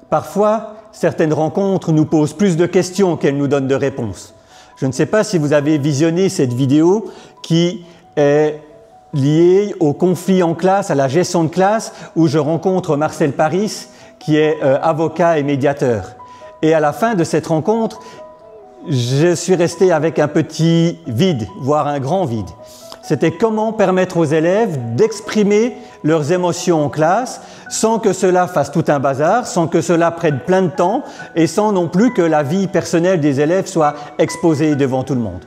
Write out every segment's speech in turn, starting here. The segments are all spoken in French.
Parfois, certaines rencontres nous posent plus de questions qu'elles nous donnent de réponses. Je ne sais pas si vous avez visionné cette vidéo qui est liée au conflit en classe, à la gestion de classe, où je rencontre Marcel Paris, qui est avocat et médiateur. Et à la fin de cette rencontre, je suis resté avec un petit vide, voire un grand vide. C'était comment permettre aux élèves d'exprimer leurs émotions en classe sans que cela fasse tout un bazar, sans que cela prenne plein de temps et sans non plus que la vie personnelle des élèves soit exposée devant tout le monde.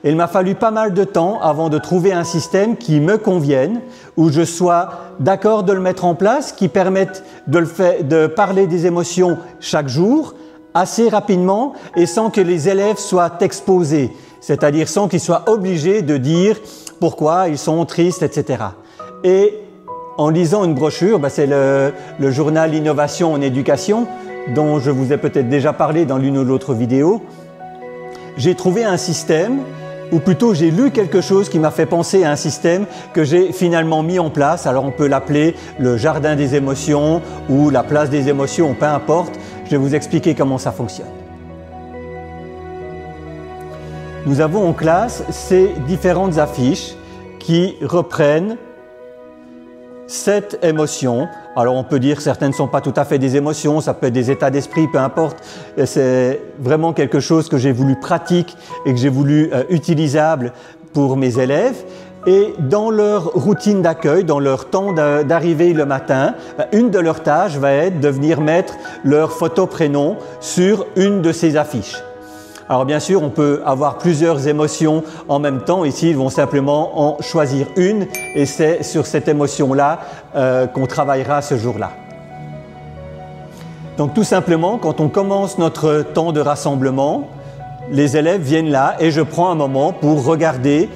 Et il m'a fallu pas mal de temps avant de trouver un système qui me convienne, où je sois d'accord de le mettre en place, qui permette de parler des émotions chaque jour, assez rapidement et sans que les élèves soient exposés, c'est-à-dire sans qu'ils soient obligés de dire pourquoi ils sont tristes, etc. Et en lisant une brochure, c'est le journal Innovation en éducation, dont je vous ai peut-être déjà parlé dans l'une ou l'autre vidéo, j'ai trouvé un système, ou plutôt j'ai lu quelque chose qui m'a fait penser à un système que j'ai finalement mis en place. Alors on peut l'appeler le jardin des émotions ou la place des émotions, peu importe. Je vais vous expliquer comment ça fonctionne. Nous avons en classe ces différentes affiches qui reprennent 7 émotions. Alors on peut dire que certaines ne sont pas tout à fait des émotions, ça peut être des états d'esprit, peu importe. C'est vraiment quelque chose que j'ai voulu pratique et que j'ai voulu utilisable pour mes élèves. Et dans leur routine d'accueil, dans leur temps d'arrivée le matin, une de leurs tâches va être de venir mettre leur photo prénom sur une de ces affiches. Alors bien sûr, on peut avoir plusieurs émotions en même temps. Ici, ils vont simplement en choisir une et c'est sur cette émotion-là qu'on travaillera ce jour-là. Donc tout simplement, quand on commence notre temps de rassemblement, les élèves viennent là et je prends un moment pour regarder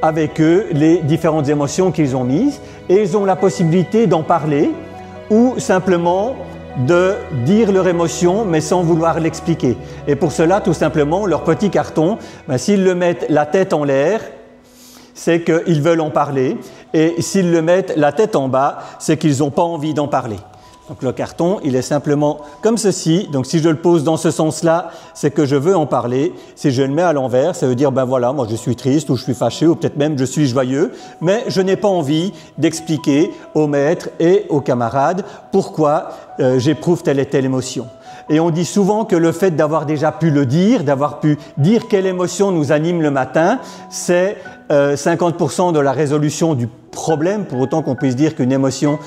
avec eux les différentes émotions qu'ils ont mises et ils ont la possibilité d'en parler ou simplement de dire leur émotion mais sans vouloir l'expliquer. Et pour cela, tout simplement, leur petit carton, s'ils le mettent la tête en l'air, c'est qu'ils veulent en parler et s'ils le mettent la tête en bas, c'est qu'ils n'ont pas envie d'en parler. Donc le carton, il est simplement comme ceci. Donc si je le pose dans ce sens-là, c'est que je veux en parler. Si je le mets à l'envers, ça veut dire voilà, moi je suis triste ou je suis fâché ou peut-être même je suis joyeux, mais je n'ai pas envie d'expliquer au maître et aux camarades pourquoi j'éprouve telle et telle émotion. Et on dit souvent que le fait d'avoir déjà pu le dire, d'avoir pu dire quelle émotion nous anime le matin, c'est 50% de la résolution du problème, pour autant qu'on puisse dire qu'une émotion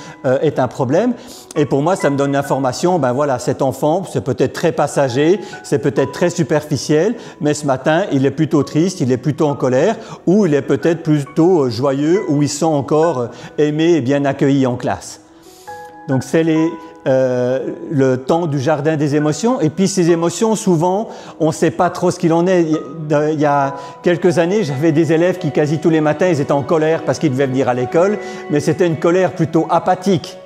est un problème. Et pour moi, ça me donne l'information, voilà, cet enfant, c'est peut-être très passager, c'est peut-être très superficiel, mais ce matin, il est plutôt triste, il est plutôt en colère, ou il est peut-être plutôt joyeux, ou il se sent encore aimé et bien accueilli en classe. Donc c'est le temps du jardin des émotions. Et puis ces émotions, souvent, on ne sait pas trop ce qu'il en est. Il y a quelques années, j'avais des élèves qui, quasi tous les matins, ils étaient en colère parce qu'ils devaient venir à l'école, mais c'était une colère plutôt apathique.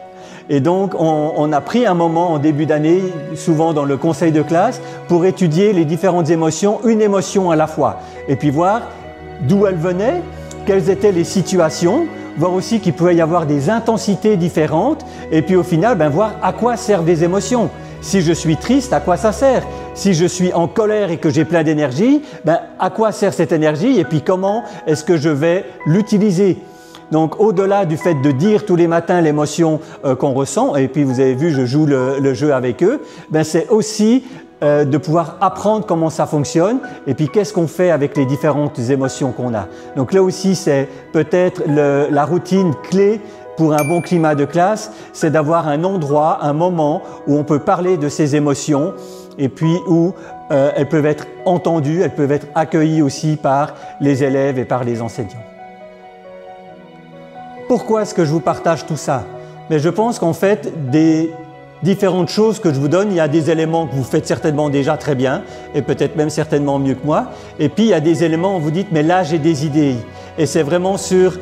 Et donc, on a pris un moment en début d'année, souvent dans le conseil de classe, pour étudier les différentes émotions, une émotion à la fois, et puis voir d'où elles venaient, quelles étaient les situations, voir aussi qu'il pouvait y avoir des intensités différentes et puis au final, voir à quoi servent les émotions. Si je suis triste, à quoi ça sert? Si je suis en colère et que j'ai plein d'énergie, à quoi sert cette énergie et puis comment est-ce que je vais l'utiliser? Donc au-delà du fait de dire tous les matins l'émotion qu'on ressent, et puis vous avez vu, je joue le jeu avec eux, c'est aussi de pouvoir apprendre comment ça fonctionne et puis qu'est-ce qu'on fait avec les différentes émotions qu'on a. Donc là aussi, c'est peut-être la routine clé pour un bon climat de classe, c'est d'avoir un endroit, un moment où on peut parler de ces émotions et puis où elles peuvent être entendues, elles peuvent être accueillies aussi par les élèves et par les enseignants. Pourquoi est-ce que je vous partage tout ça? Mais je pense qu'en fait, des différentes choses que je vous donne, il y a des éléments que vous faites certainement déjà très bien et peut-être même certainement mieux que moi. Et puis il y a des éléments où vous dites mais là j'ai des idées. Et c'est vraiment sur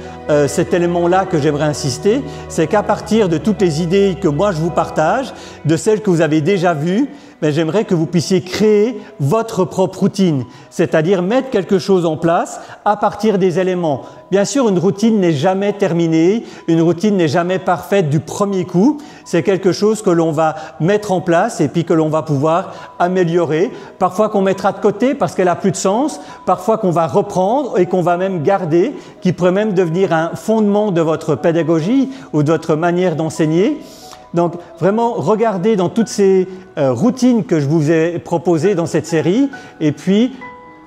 cet élément-là que j'aimerais insister, c'est qu'à partir de toutes les idées que moi je vous partage, de celles que vous avez déjà vues, mais j'aimerais que vous puissiez créer votre propre routine, c'est-à-dire mettre quelque chose en place à partir des éléments. Bien sûr, une routine n'est jamais terminée, une routine n'est jamais parfaite du premier coup. C'est quelque chose que l'on va mettre en place et puis que l'on va pouvoir améliorer. Parfois qu'on mettra de côté parce qu'elle n'a plus de sens, parfois qu'on va reprendre et qu'on va même garder, qui pourrait même devenir un fondement de votre pédagogie ou de votre manière d'enseigner. Donc vraiment, regardez dans toutes ces routines que je vous ai proposées dans cette série et puis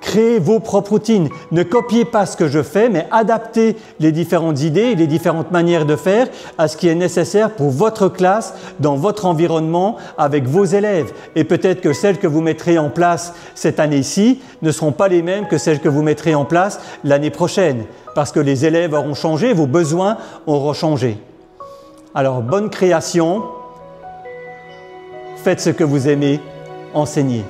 créez vos propres routines. Ne copiez pas ce que je fais, mais adaptez les différentes idées et les différentes manières de faire à ce qui est nécessaire pour votre classe, dans votre environnement, avec vos élèves. Et peut-être que celles que vous mettrez en place cette année-ci ne seront pas les mêmes que celles que vous mettrez en place l'année prochaine, parce que les élèves auront changé, vos besoins auront changé. Alors, bonne création, faites ce que vous aimez, enseignez.